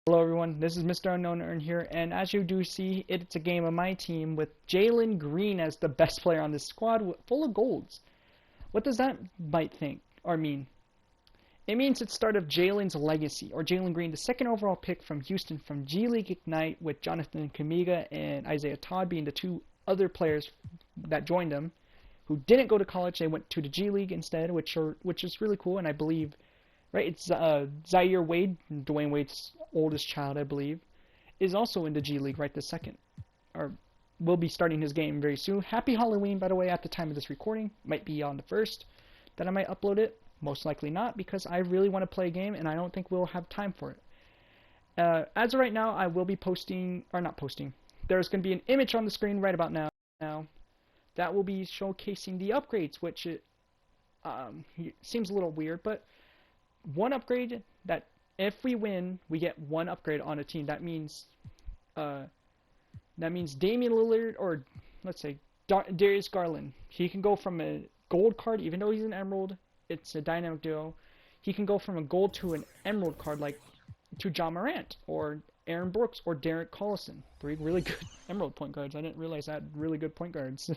Hello everyone, this is Mr.UnknownEarn here, and as you do see, it's a game of my team with Jalen Green as the best player on this squad, full of golds. What does that might think, or mean? It means it's start of Jalen's legacy, or Jalen Green, the second overall pick from Houston from G League Ignite, with Jonathan Kamiga and Isaiah Todd being the two other players that joined him, who didn't go to college. They went to the G League instead, which is really cool, and I believe, right, it's Zaire Wade, Dwayne Wade's oldest child, I believe, is also in the G League right this second, or will be starting his game very soon. Happy Halloween, by the way, at the time of this recording. Might be on the 1st that I might upload it. Most likely not, because I really want to play a game, and I don't think we'll have time for it. As of right now, I will be posting, or not posting, there's going to be an image on the screen right about now that will be showcasing the upgrades, which seems a little weird, but one upgrade that if we win, we get one upgrade on a team. That means Damian Lillard, or let's say Darius Garland. He can go from a gold card, even though he's an emerald. It's a dynamic duo. He can go from a gold to an emerald card, like to John Morant or Aaron Brooks or Derek Collison. 3 really good emerald point guards. I didn't realize I had really good point guards.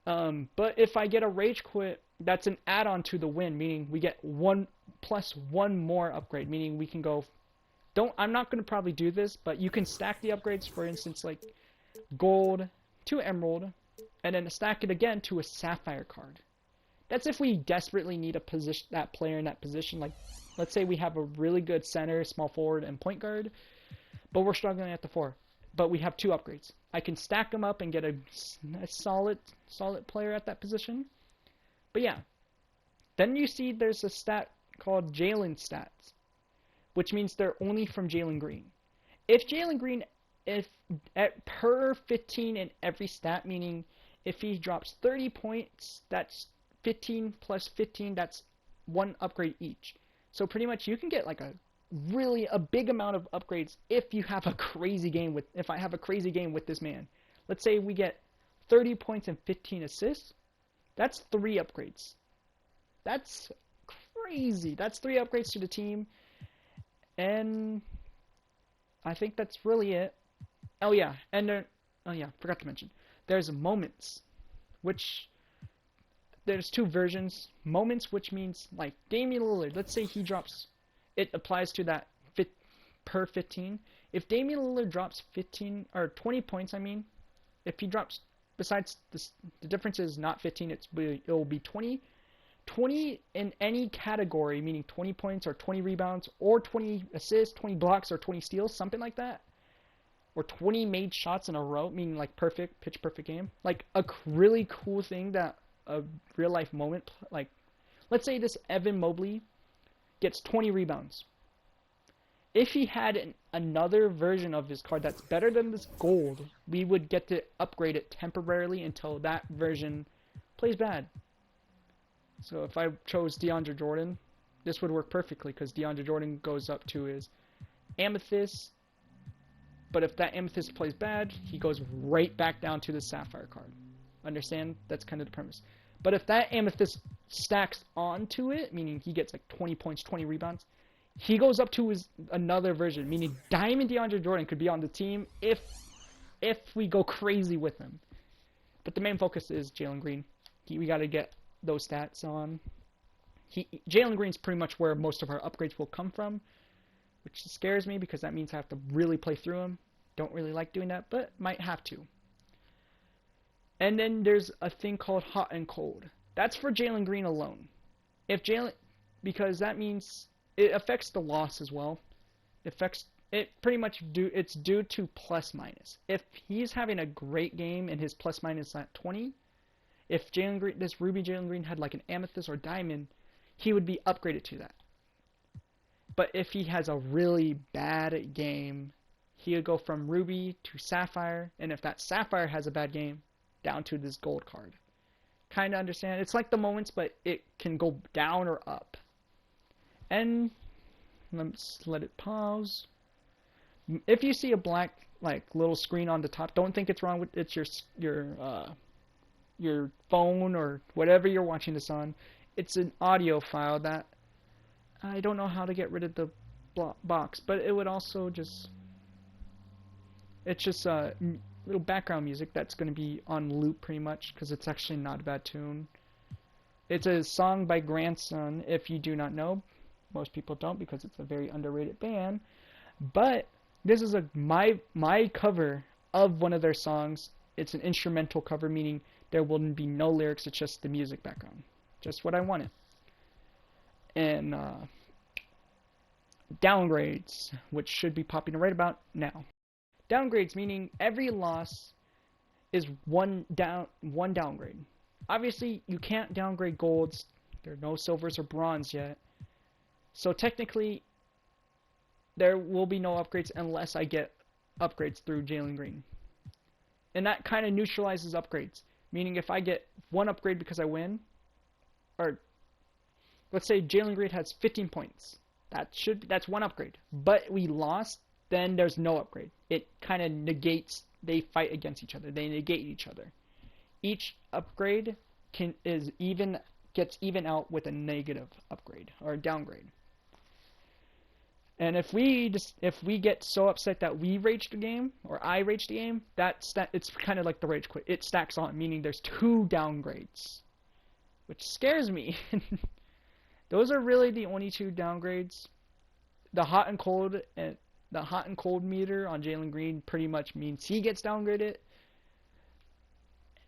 But if I get a rage quit, that's an add-on to the win, meaning we get one more upgrade, meaning we can go. I'm not going to probably do this, but you can stack the upgrades, for instance, like gold to emerald, and then stack it again to a sapphire card. That's if we desperately need that player in that position. Like, let's say we have a really good center, small forward, and point guard, but we're struggling at the 4. But we have 2 upgrades. I can stack them up and get a solid player at that position. But yeah, then you see there's a stat called Jalen stats, which means they're only from Jalen Green. If Jalen Green, per 15 in every stat, meaning if he drops 30 points, that's 15 plus 15, that's 1 upgrade each. So pretty much you can get like a big amount of upgrades if you have a crazy game if I have a crazy game with this man. Let's say we get 30 points and 15 assists. That's 3 upgrades. That's crazy. That's 3 upgrades to the team. And I think that's really it. Oh yeah, and forgot to mention. There's moments, which there's 2 versions. Moments, which means like Damian Lillard. Let's say he drops. It applies to that per 15. If Damian Lillard drops 15 or 20 points, if he drops, besides this, the difference is not 15. It will be 20. 20 in any category, meaning 20 points or 20 rebounds or 20 assists, 20 blocks or 20 steals, something like that. Or 20 made shots in a row, meaning like pitch perfect game. Like a really cool thing that a real life moment, like let's say this Evan Mobley gets 20 rebounds. If he had another version of his card that's better than this gold, we would get to upgrade it temporarily until that version plays bad. So if I chose DeAndre Jordan, this would work perfectly because DeAndre Jordan goes up to his amethyst. But if that amethyst plays bad, he goes right back down to the sapphire card. Understand? That's kind of the premise. But if that amethyst stacks onto it, meaning he gets like 20 points, 20 rebounds, he goes up to his another version, meaning Diamond DeAndre Jordan could be on the team if we go crazy with him. But the main focus is Jalen Green. We got to get those stats on. Jalen Green's pretty much where most of our upgrades will come from, which scares me because that means I have to really play through him. Don't really like doing that, but might have to. And then there's a thing called hot and cold. That's for Jalen Green alone. Because that means it affects the loss as well. It's due to plus minus. If he's having a great game and his plus minus at 20, if this Ruby Jalen Green had like an amethyst or diamond, he would be upgraded to that. But if he has a really bad game, he would go from Ruby to Sapphire, and if that Sapphire has a bad game, down to this gold card. Kind of understand? It's like the moments, but it can go down or up. And let's let it pause. If you see a black like little screen on the top, don't think it's wrong with it's your phone or whatever you're watching this on. It's an audio file that I don't know how to get rid of the box, but it would also just, it's just little background music that's going to be on loop pretty much, because it's actually not a bad tune. It's a song by Grandson, if you do not know. Most people don't, because it's a very underrated band. But this is my cover of one of their songs. It's an instrumental cover, meaning there will be no lyrics, it's just the music background. Just what I wanted. And downgrades, which should be popping right about now. Downgrades meaning every loss is one downgrade. Obviously, you can't downgrade golds. There are no silvers or bronze yet. So technically, there will be no upgrades unless I get upgrades through Jalen Green. And that kind of neutralizes upgrades. Meaning if I get one upgrade because I win, or let's say Jalen Green has 15 points. That's one upgrade. But we lost, then there's no upgrade. It kind of negates, they fight against each other. They negate each other. Each upgrade gets even out with a negative upgrade or a downgrade. And if we get so upset that we rage the game, or I rage the game, it's kind of like the rage quit. It stacks on, meaning there's 2 downgrades, which scares me. Those are really the only 2 downgrades. The hot and cold meter on Jalen Green pretty much means he gets downgraded.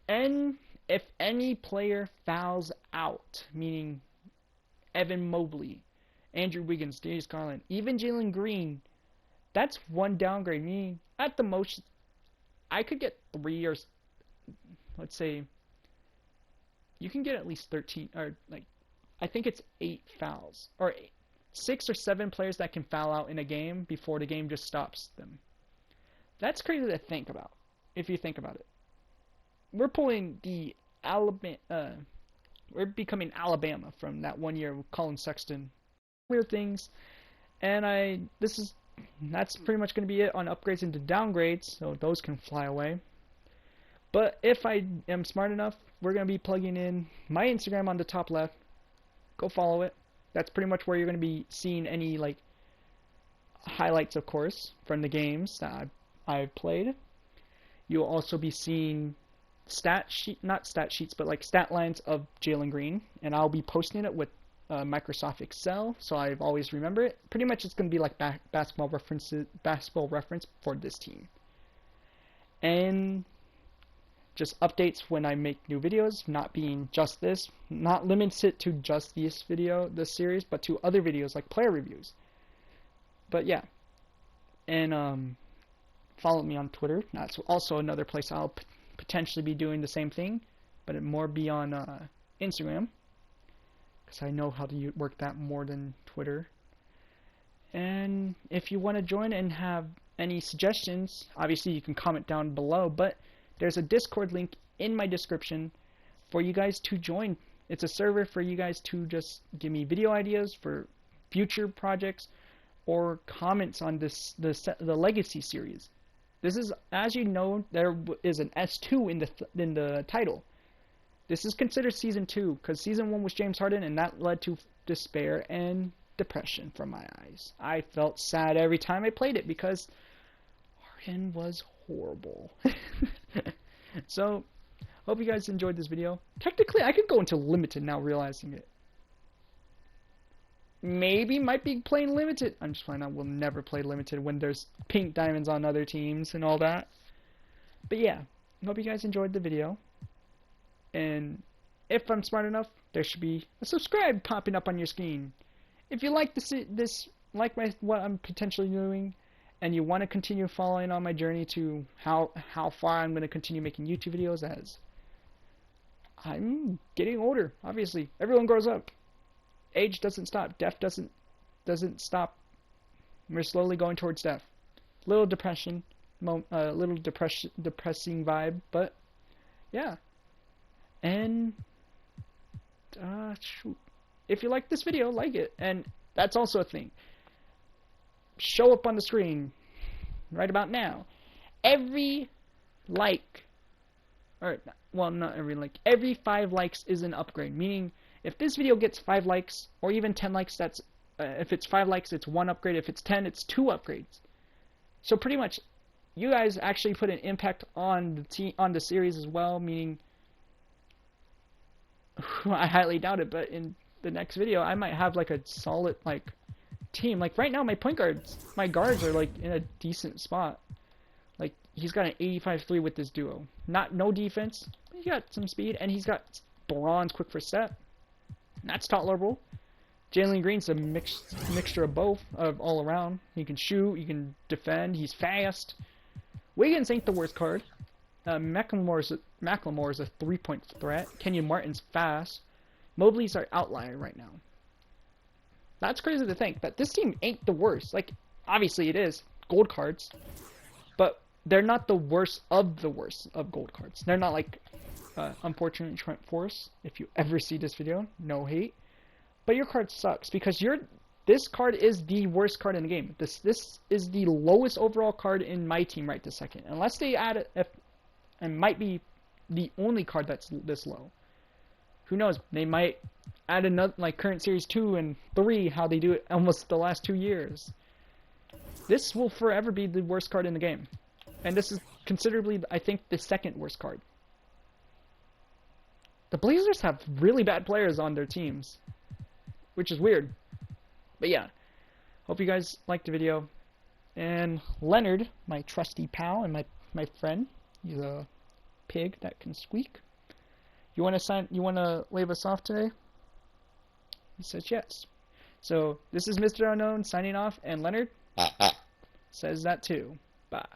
And if any player fouls out, meaning Evan Mobley, Andrew Wiggins, Darius Garland, even Jalen Green, that's 1 downgrade. Meaning, at the most, I could get 3, or let's say, you can get at least 13, or like, I think it's 8 fouls, or 6 or 7 players that can foul out in a game before the game just stops them. That's crazy to think about, if you think about it. We're pulling the Alabama, we're becoming Alabama from that one year with Colin Sexton. Weird things, and that's pretty much going to be it on upgrades into downgrades, so those can fly away. But if I am smart enough, we're going to be plugging in my Instagram on the top left. Go follow it. That's pretty much where you're going to be seeing any like highlights, of course, from the games that I've played. You'll also be seeing not stat sheets, but like stat lines of Jalen Green, and I'll be posting it with Microsoft Excel, so I've always remember it. Pretty much it's going to be like basketball reference for this team. And just updates when I make new videos, not being just this, not limited to just this series, but to other videos like player reviews. But yeah, and follow me on Twitter. That's also another place I'll potentially be doing the same thing, but it more be on Instagram, because I know how to work that more than Twitter. And if you want to join and have any suggestions, obviously you can comment down below, but there's a Discord link in my description for you guys to join. It's a server for you guys to just give me video ideas for future projects or comments on the Legacy series. This is, as you know, there is an S2 in the title. This is considered Season 2, because Season 1 was James Harden, and that led to despair and depression from my eyes. I felt sad every time I played it, because Harden was horrible. So, hope you guys enjoyed this video. Technically, I could go into Limited now, realizing it. Maybe might be playing Limited. I'm just finding out we'll never play Limited when there's pink diamonds on other teams and all that. But yeah, hope you guys enjoyed the video. And if I'm smart enough, there should be a subscribe popping up on your screen. If you like what I'm potentially doing, and you want to continue following on my journey to how far I'm going to continue making YouTube videos, as I'm getting older. Obviously, everyone grows up. Age doesn't stop. Death doesn't stop. We're slowly going towards death. Little depression, depressing vibe, but yeah. And shoot, if you like this video, like it, and that's also a thing. Show up on the screen right about now. Every like, or well, not every like, every 5 likes is an upgrade. Meaning, if this video gets 5 likes or even 10 likes, that's if it's 5 likes, it's 1 upgrade. If it's 10, it's 2 upgrades. So pretty much, you guys actually put an impact on the series as well. Meaning, I highly doubt it, but in the next video, I might have like a solid like team. Like right now, my guards are like in a decent spot. Like he's got an 85-3 with this duo. No defense. He got some speed, and he's got bronze quick first step. That's tolerable. Jalen Green's a mixture of both, of all around. He can shoot, he can defend, he's fast. Wiggins ain't the worst card. Macklemore's a 3-point threat. Kenyon Martin's fast. Mobley's our outlier right now. That's crazy to think that this team ain't the worst. Like, obviously it is. Gold cards. But they're not the worst of gold cards. They're not like unfortunate Trent Force. If you ever see this video, no hate. But your card sucks because this card is the worst card in the game. This is the lowest overall card in my team right this second. Unless they add it, and might be the only card that's this low. Who knows? They might add another, like current series 2 and 3, how they do it almost the last 2 years. This will forever be the worst card in the game. And this is considerably, I think, the second worst card. The Blazers have really bad players on their teams, which is weird. But yeah, hope you guys liked the video. And Leonard, my trusty pal and my friend, he's a pig that can squeak. You want to leave us off today? He says yes. So this is Mr. Unknown signing off, and Leonard says that too. Bye.